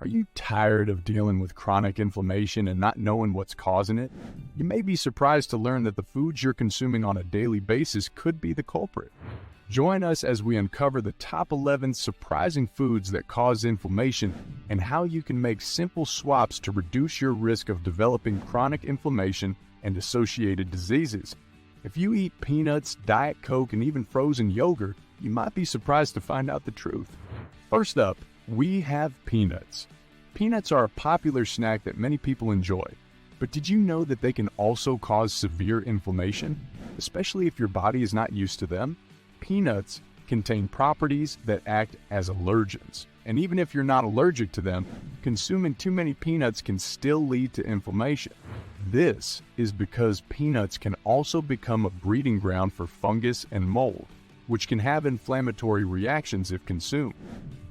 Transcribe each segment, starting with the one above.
Are you tired of dealing with chronic inflammation and not knowing what's causing it? You may be surprised to learn that the foods you're consuming on a daily basis could be the culprit. Join us as we uncover the top 11 surprising foods that cause inflammation and how you can make simple swaps to reduce your risk of developing chronic inflammation and associated diseases. If you eat peanuts, Diet Coke, and even frozen yogurt, you might be surprised to find out the truth. First up, we have peanuts. Peanuts are a popular snack that many people enjoy, but did you know that they can also cause severe inflammation, especially if your body is not used to them? Peanuts contain properties that act as allergens, and even if you're not allergic to them, consuming too many peanuts can still lead to inflammation. This is because peanuts can also become a breeding ground for fungus and mold, which can have inflammatory reactions if consumed.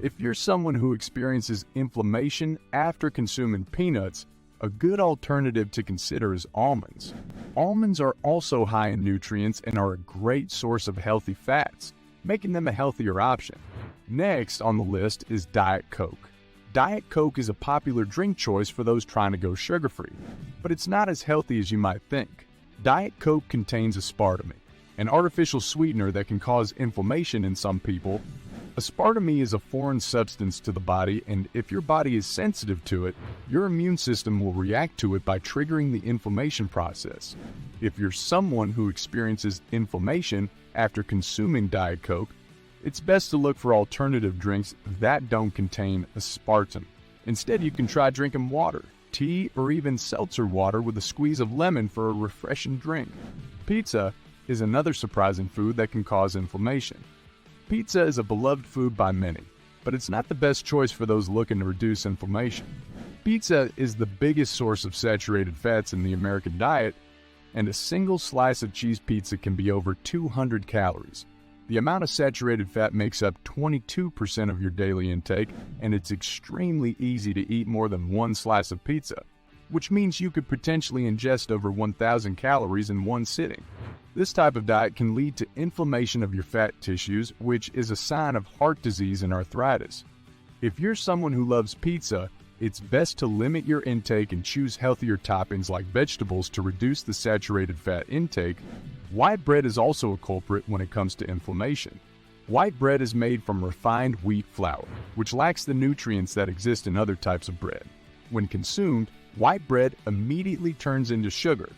If you're someone who experiences inflammation after consuming peanuts, a good alternative to consider is almonds. Almonds are also high in nutrients and are a great source of healthy fats, making them a healthier option. Next on the list is Diet Coke. Diet Coke is a popular drink choice for those trying to go sugar-free, but it's not as healthy as you might think. Diet Coke contains aspartame, an artificial sweetener that can cause inflammation in some people. Aspartame is a foreign substance to the body, and if your body is sensitive to it, your immune system will react to it by triggering the inflammation process. If you're someone who experiences inflammation after consuming Diet Coke, it's best to look for alternative drinks that don't contain aspartame. Instead, you can try drinking water, tea, or even seltzer water with a squeeze of lemon for a refreshing drink. Pizza is another surprising food that can cause inflammation. Pizza is a beloved food by many, but it's not the best choice for those looking to reduce inflammation. Pizza is the biggest source of saturated fats in the American diet, and a single slice of cheese pizza can be over 200 calories. The amount of saturated fat makes up 22% of your daily intake, and it's extremely easy to eat more than one slice of pizza, which means you could potentially ingest over 1,000 calories in one sitting. This type of diet can lead to inflammation of your fat tissues, which is a sign of heart disease and arthritis. If you're someone who loves pizza, it's best to limit your intake and choose healthier toppings like vegetables to reduce the saturated fat intake. White bread is also a culprit when it comes to inflammation. White bread is made from refined wheat flour, which lacks the nutrients that exist in other types of bread. When consumed, white bread immediately turns into sugar,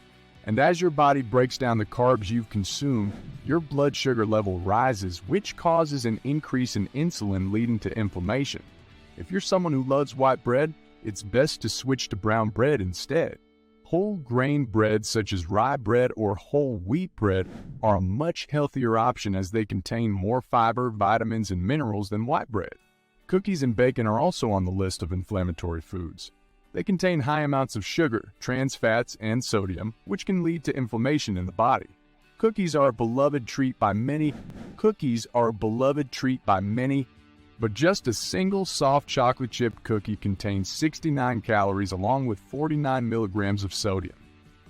and as your body breaks down the carbs you've consumed, your blood sugar level rises, which causes an increase in insulin leading to inflammation. If you're someone who loves white bread, it's best to switch to brown bread instead. Whole grain breads such as rye bread or whole wheat bread are a much healthier option as they contain more fiber, vitamins, and minerals than white bread. Cookies and bacon are also on the list of inflammatory foods. They contain high amounts of sugar, trans fats, and sodium, which can lead to inflammation in the body. Cookies are a beloved treat by many, but just a single soft chocolate chip cookie contains 69 calories along with 49 milligrams of sodium.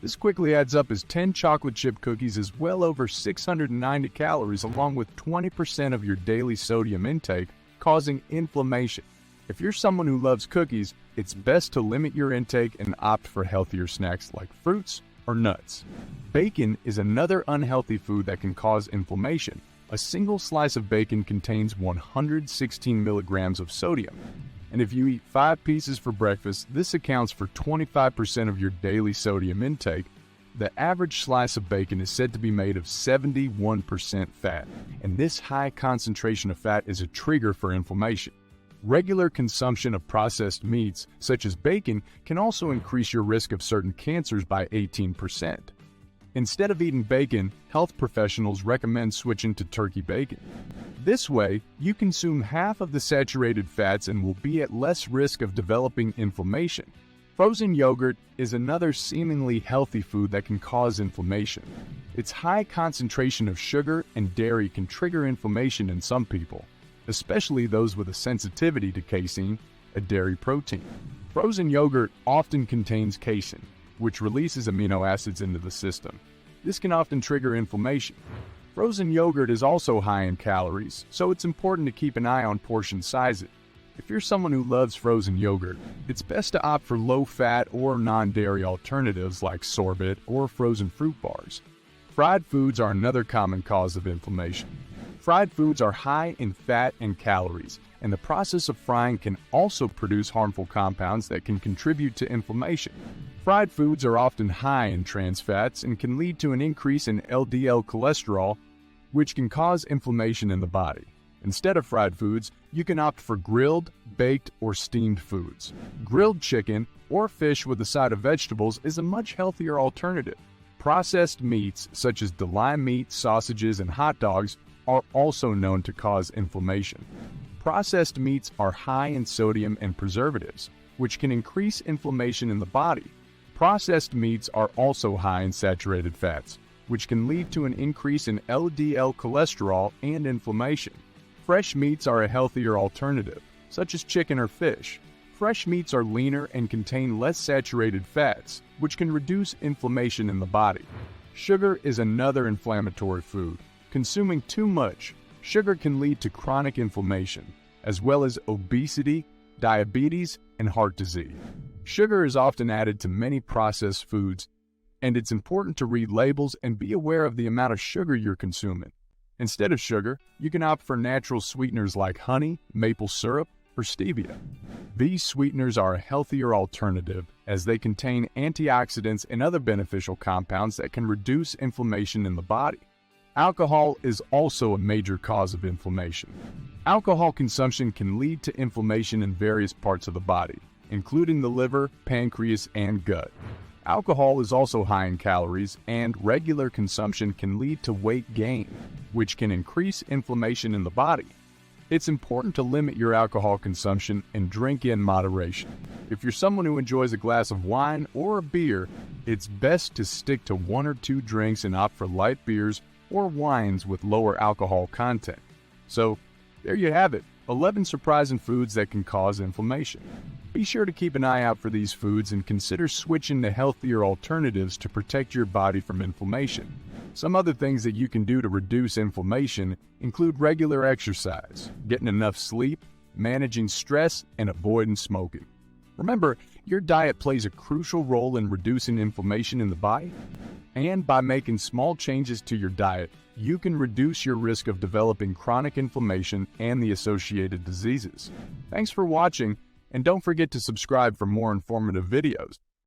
This quickly adds up as 10 chocolate chip cookies is well over 690 calories along with 20% of your daily sodium intake, causing inflammation. If you're someone who loves cookies, it's best to limit your intake and opt for healthier snacks like fruits or nuts. Bacon is another unhealthy food that can cause inflammation. A single slice of bacon contains 116 milligrams of sodium, and if you eat 5 pieces for breakfast, this accounts for 25% of your daily sodium intake. The average slice of bacon is said to be made of 71% fat, and this high concentration of fat is a trigger for inflammation. Regular consumption of processed meats, such as bacon, can also increase your risk of certain cancers by 18%. Instead of eating bacon, health professionals recommend switching to turkey bacon. This way, you consume half of the saturated fats and will be at less risk of developing inflammation. Frozen yogurt is another seemingly healthy food that can cause inflammation. Its high concentration of sugar and dairy can trigger inflammation in some people, especially those with a sensitivity to casein, a dairy protein. Frozen yogurt often contains casein, which releases amino acids into the system. This can often trigger inflammation. Frozen yogurt is also high in calories, so it's important to keep an eye on portion sizing. If you're someone who loves frozen yogurt, it's best to opt for low-fat or non-dairy alternatives like sorbet or frozen fruit bars. Fried foods are another common cause of inflammation. Fried foods are high in fat and calories, and the process of frying can also produce harmful compounds that can contribute to inflammation. Fried foods are often high in trans fats and can lead to an increase in LDL cholesterol, which can cause inflammation in the body. Instead of fried foods, you can opt for grilled, baked, or steamed foods. Grilled chicken or fish with a side of vegetables is a much healthier alternative. Processed meats, such as deli meat, sausages, and hot dogs, are also known to cause inflammation. Processed meats are high in sodium and preservatives, which can increase inflammation in the body. Processed meats are also high in saturated fats, which can lead to an increase in LDL cholesterol and inflammation. Fresh meats are a healthier alternative, such as chicken or fish. Fresh meats are leaner and contain less saturated fats, which can reduce inflammation in the body. Sugar is another inflammatory food. Consuming too much sugar can lead to chronic inflammation, as well as obesity, diabetes, and heart disease. Sugar is often added to many processed foods, and it's important to read labels and be aware of the amount of sugar you're consuming. Instead of sugar, you can opt for natural sweeteners like honey, maple syrup, or stevia. These sweeteners are a healthier alternative as they contain antioxidants and other beneficial compounds that can reduce inflammation in the body. Alcohol is also a major cause of inflammation. Alcohol consumption can lead to inflammation in various parts of the body, including the liver, pancreas, and gut. Alcohol is also high in calories, and regular consumption can lead to weight gain, which can increase inflammation in the body. It's important to limit your alcohol consumption and drink in moderation. If you're someone who enjoys a glass of wine or a beer, it's best to stick to 1 or 2 drinks and opt for light beers or wines with lower alcohol content. So, there you have it, 11 surprising foods that can cause inflammation. Be sure to keep an eye out for these foods and consider switching to healthier alternatives to protect your body from inflammation. Some other things that you can do to reduce inflammation include regular exercise, getting enough sleep, managing stress, and avoiding smoking. Remember, your diet plays a crucial role in reducing inflammation in the body, and by making small changes to your diet, you can reduce your risk of developing chronic inflammation and the associated diseases. Thanks for watching, and don't forget to subscribe for more informative videos.